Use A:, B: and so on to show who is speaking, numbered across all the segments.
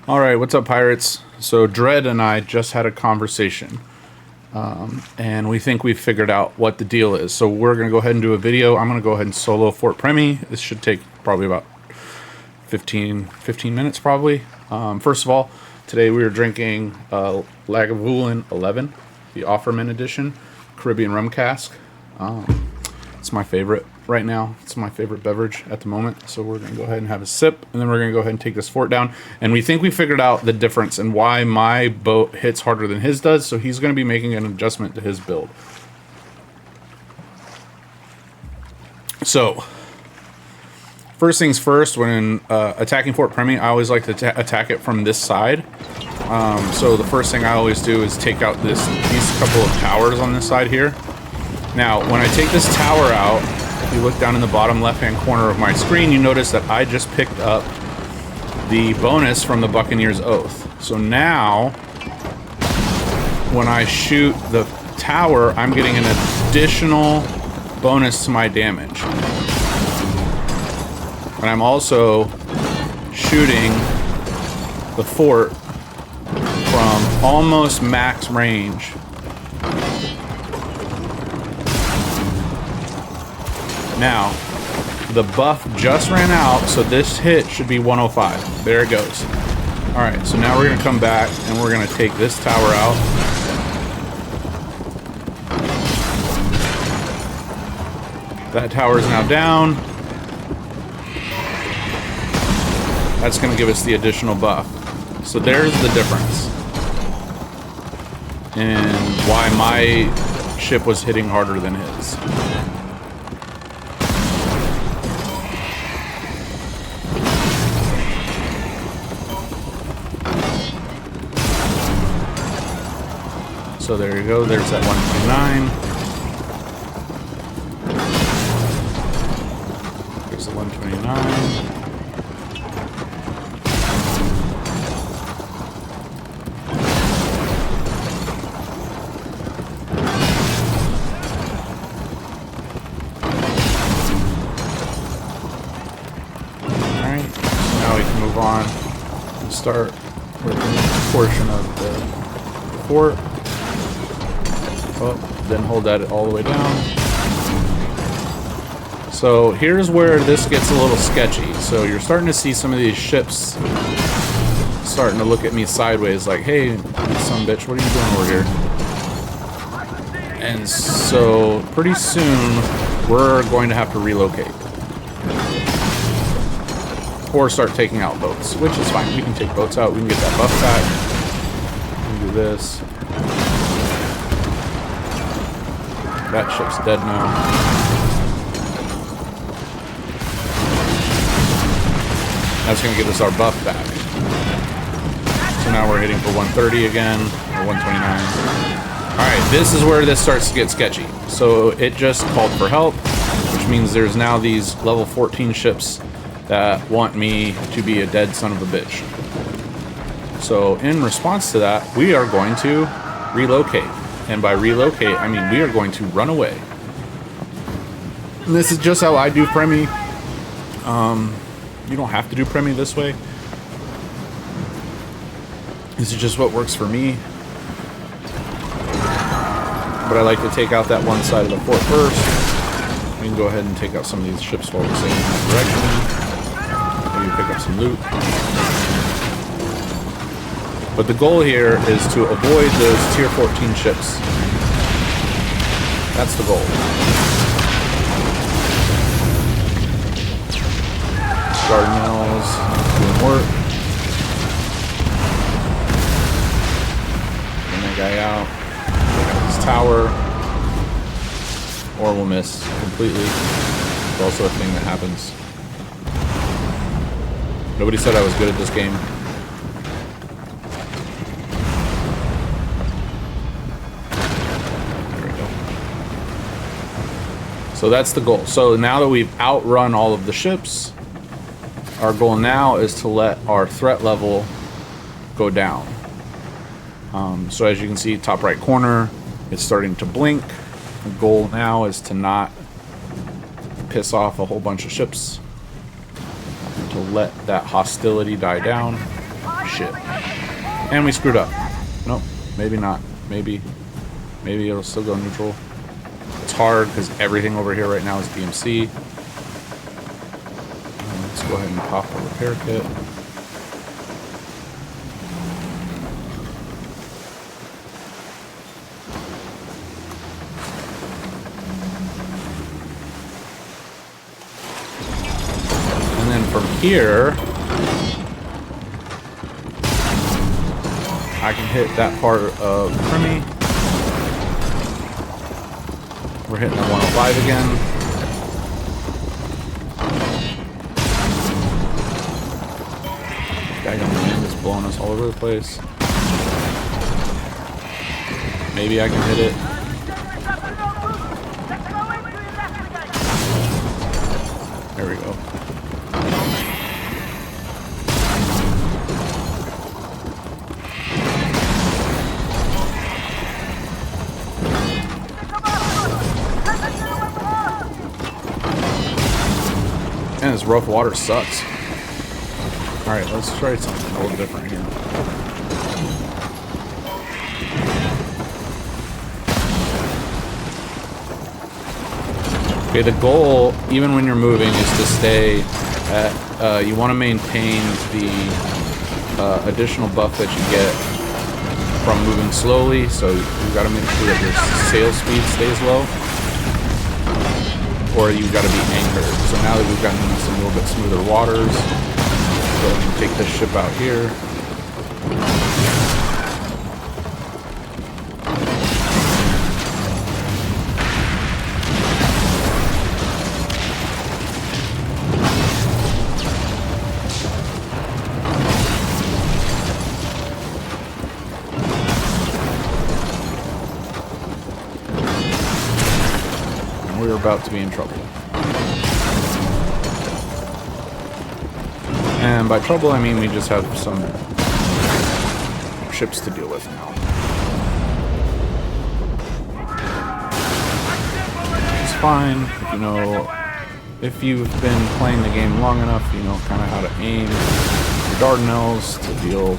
A: All right, what's up, pirates? So Dread and I just had a conversation, and we think we've figured out what the deal is. So we're gonna go ahead and do a video. I'm gonna go ahead and solo Fort Premi. This should take probably about 15 minutes, probably. First of all, today we were drinking Lagavulin 11, the Offerman edition, Caribbean rum cask. It's my favorite right now. It's my favorite beverage at the moment. So we're going to go ahead and have a sip, and then we're going to go ahead and take this fort down. And we think we figured out the difference and why my boat hits harder than his does. So he's going to be making an adjustment to his build. So first things first, when attacking Fort Premi, I always like to attack it from this side. So the first thing I always do is take out these couple of towers on this side here. Now, when I take this tower out, if you look down in the bottom left-hand corner of my screen, you notice that I just picked up the bonus from the Buccaneer's Oath. So now, when I shoot the tower, I'm getting an additional bonus to my damage. And I'm also shooting the fort from almost max range. Now, the buff just ran out, so this hit should be 105. There it goes. Alright, so now we're going to come back and we're going to take this tower out. That tower is now down. That's going to give us the additional buff. So there's the difference in why my ship was hitting harder than his. So there you go, there's that 129. There's the 129. Alright, so now we can move on and start with the next portion of the fort. Then hold that all the way down. So here's where this gets a little sketchy. So you're starting to see some of these ships starting to look at me sideways like, hey, son bitch, what are you doing over here? And so pretty soon we're going to have to relocate. Or start taking out boats, which is fine. We can take boats out. We can get that buff back. We can do this. That ship's dead now. That's going to give us our buff back. So now we're hitting for 130 again, or 129. Alright, this is where this starts to get sketchy. So it just called for help, which means there's now these level 14 ships that want me to be a dead son of a bitch. So in response to that, we are going to relocate. And by relocate, I mean we are going to run away. And this is just how I do Premi. You don't have to do Premi this way. This is just what works for me. But I like to take out that one side of the fort first. We can go ahead and take out some of these ships while we're sailing in that direction. Maybe pick up some loot. But the goal here is to avoid those tier 14 ships. That's the goal. Dardanelles doing work. Bring that guy out. Take out this tower. Or we'll miss completely. It's also a thing that happens. Nobody said I was good at this game. So that's the goal. So now that we've outrun all of the ships, our goal now is to let our threat level go down. So as you can see, top right corner, it's starting to blink. The goal now is to not piss off a whole bunch of ships, to let that hostility die down. Shit. And we screwed up. Nope. Maybe not. Maybe it'll still go neutral. It's hard because everything over here right now is DMC. Let's go ahead and pop the repair kit. And then from here, I can hit that part of Primy. We're hitting the 105 again. Daggone wind is blowing us all over the place. Maybe I can hit it. There we go. And this rough water sucks. Alright, let's try something a little different here. Okay, the goal, even when you're moving, is to stay at, you want to maintain the additional buff that you get from moving slowly, so you've got to make sure that your sail speed stays low. Or you've got to be anchored. So now that we've gotten into some little bit smoother waters, go ahead and take this ship out here. We're about to be in trouble. And by trouble, I mean we just have some ships to deal with now. It's fine, you know, if you've been playing the game long enough, you know kind of how to aim your Dardanelles to deal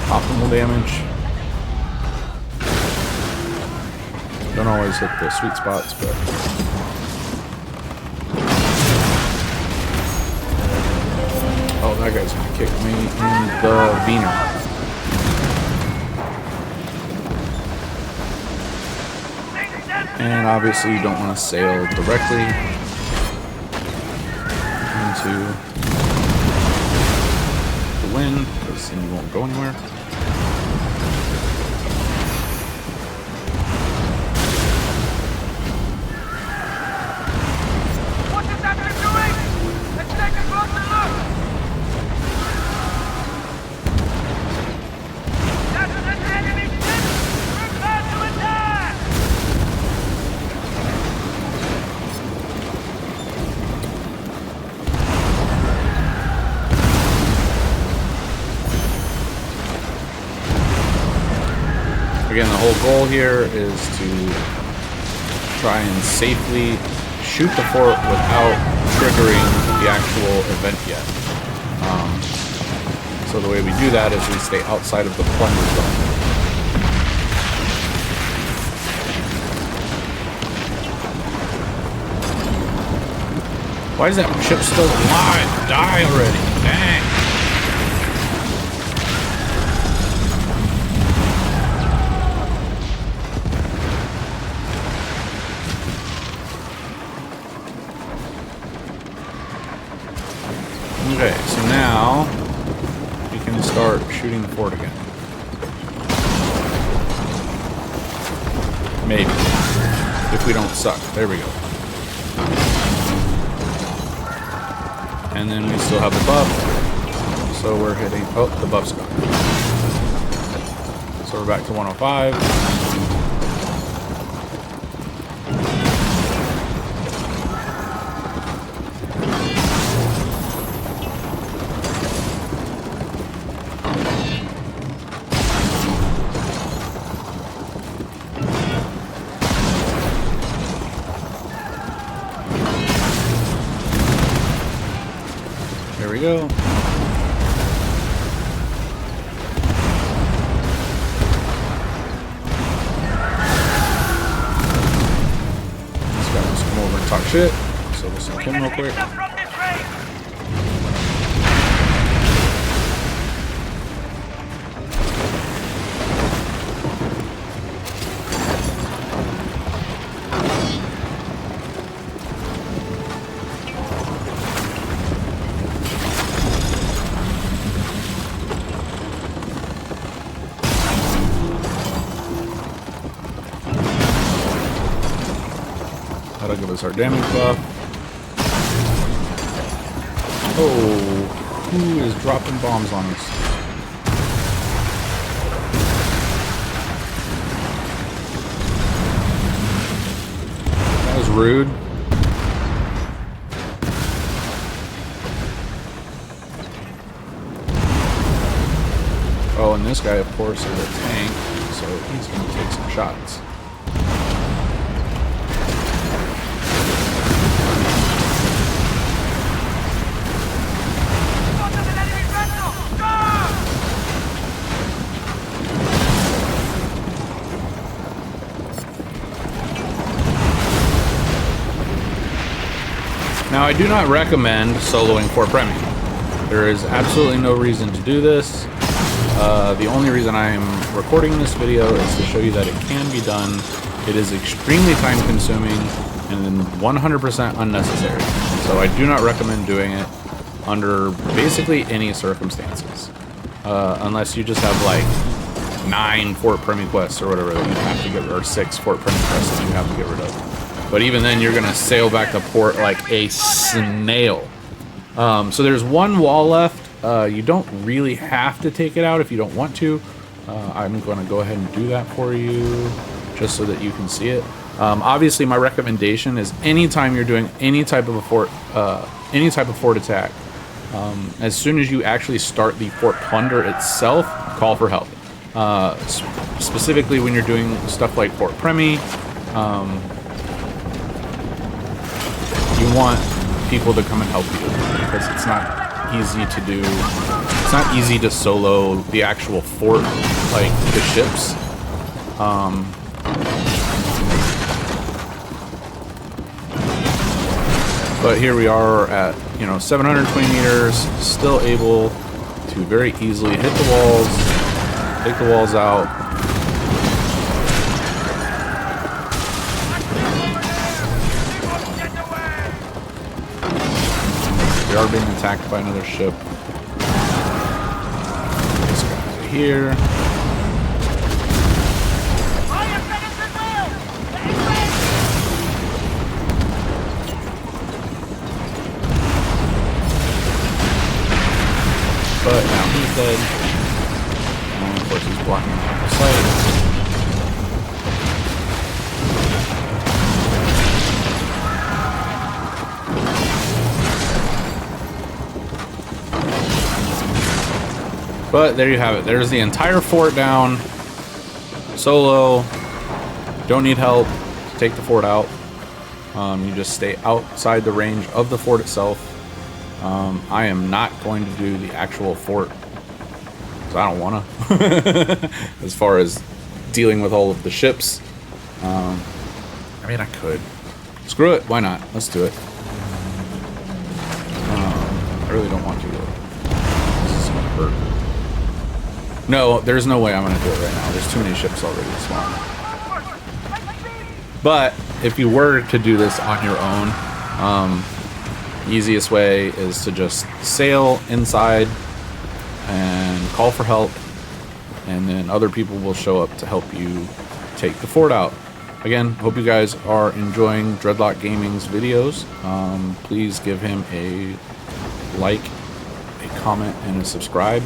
A: optimal damage. Don't always hit the sweet spots, but oh, that guy's gonna kick me in the Wiener. And obviously you don't want to sail directly into the wind, because then you won't go anywhere. Again, the whole goal here is to try and safely shoot the fort without triggering the actual event yet. So the way we do that is we stay outside of the plunder zone. Why is that ship still alive? Die already. Dang. Okay, so now we can start shooting the fort again. Maybe. If we don't suck. There we go. And then we still have the buff. So we're hitting... Oh, the buff's gone. So we're back to 105. There we go. talk shit. So we'll sink him real quick. That'll give us our damage buff. Oh, who is dropping bombs on us? That was rude. Oh, and this guy, of course, is a tank, so he's going to take some shots. Now, I do not recommend soloing Fort Premie. There is absolutely no reason to do this. The only reason I am recording this video is to show you that it can be done. It is extremely time consuming and 100% unnecessary. So I do not recommend doing it under basically any circumstances. Unless you just have like 9 Fort Premie quests or whatever that you have to get rid of, or 6 Fort Premie quests that you have to get rid of. But even then, you're going to sail back to port like a snail. So there's one wall left. You don't really have to take it out if you don't want to. I'm going to go ahead and do that for you just so that you can see it. Obviously, my recommendation is anytime you're doing any type of a fort attack, as soon as you actually start the fort plunder itself, call for help. Specifically when you're doing stuff like Fort Premie, you want people to come and help you because it's not easy to do. It's not easy to solo the actual fort, like the ships. But here we are at, 720 meters, still able to very easily hit the walls, take the walls out. We are being attacked by another ship. This guy here. But now he's dead. And of course he's blocking the sight. But there you have it. There's the entire fort down. Solo. Don't need help. Take the fort out. You just stay outside the range of the fort itself. I am not going to do the actual fort. So I don't want to. As far as dealing with all of the ships. I mean, I could. Screw it. Why not? Let's do it. I really don't want to do it. This is going to hurt. No, there's no way I'm going to do it right now. There's too many ships already spawned. But if you were to do this on your own, easiest way is to just sail inside and call for help, and then other people will show up to help you take the fort out. Again, hope you guys are enjoying Dreadlock Gaming's videos. Please give him a like, a comment, and a subscribe.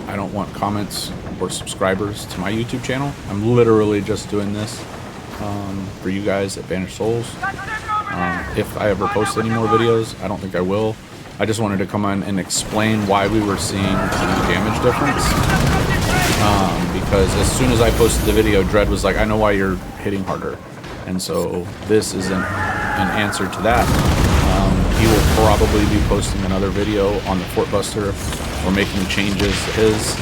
A: I don't want comments or subscribers to my YouTube channel. I'm literally just doing this for you guys at Banished Souls. If I ever post any more videos, I don't think I will. I just wanted to come on and explain why we were seeing the damage difference. Because as soon as I posted the video, Dread was like, I know why you're hitting harder. And so this is an answer to that. He will probably be posting another video on the Fort Buster or making changes to his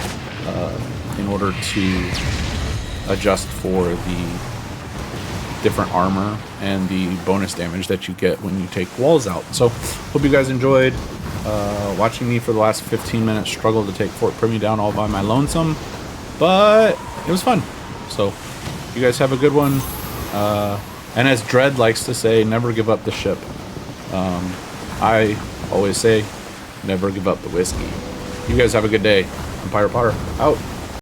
A: in order to adjust for the different armor and the bonus damage that you get when you take walls out. So hope you guys enjoyed watching me for the last 15 minutes struggle to take Fort Primmy down all by my lonesome, but it was fun. So you guys have a good one, and as Dread likes to say, never give up the ship. I always say never give up the whiskey. You guys have a good day. I'm Pirate Potter out.